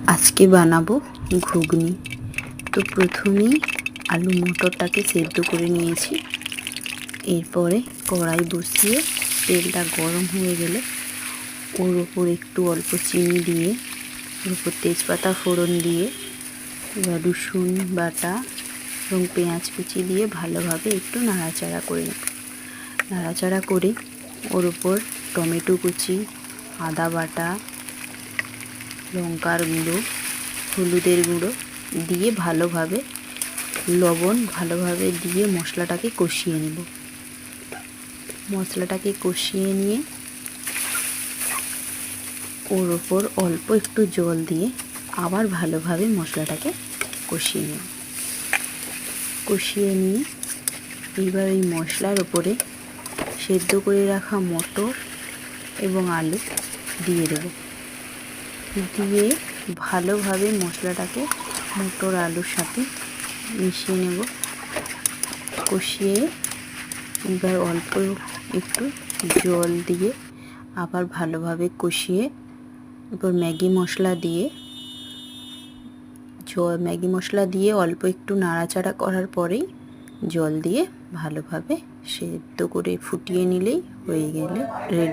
আজকে বানাবো ঘুগনি। তো প্রথমেই আলু মটরটাকে সেদ্ধ করে নিয়েছি। এরপরে কড়াই বসিয়ে তেলটা গরম হয়ে গেলে ওর ওপর একটু অল্প চিনি দিয়ে, ওর ওপর তেজপাতা ফোড়ন দিয়ে, এবার রসুন বাটা এবং পেঁয়াজ কুচি দিয়ে ভালোভাবে একটু নাড়াচাড়া করে নেব। নাড়াচাড়া করে ওর ওপর টমেটো কুচি, আদা বাটা, লঙ্কার গুঁড়ো, হলুদের গুঁড়ো দিয়ে ভালোভাবে, লবণ ভালোভাবে দিয়ে মশলাটাকে কষিয়ে নেব। মশলাটাকে কষিয়ে নিয়ে ওর ওপর অল্প একটু জল দিয়ে আবার ভালোভাবে মশলাটাকে কষিয়ে নেব। কষিয়ে নিয়ে এইবার এই মশলার ওপরে সেদ্ধ করে রাখা মটর এবং আলু দিয়ে দেব। দিয়ে ভালোভাবে মশলাটাকে মটর আলুর সাথে মিশিয়ে নেব। কষিয়ে এবার অল্প একটু জল দিয়ে আবার ভালোভাবে কষিয়ে এরপর ম্যাগি মশলা দিয়ে অল্প একটু নাড়াচাড়া করার পরেই জল দিয়ে ভালোভাবে সেদ্ধ করে ফুটিয়ে নিলেই হয়ে গেলে রেডি।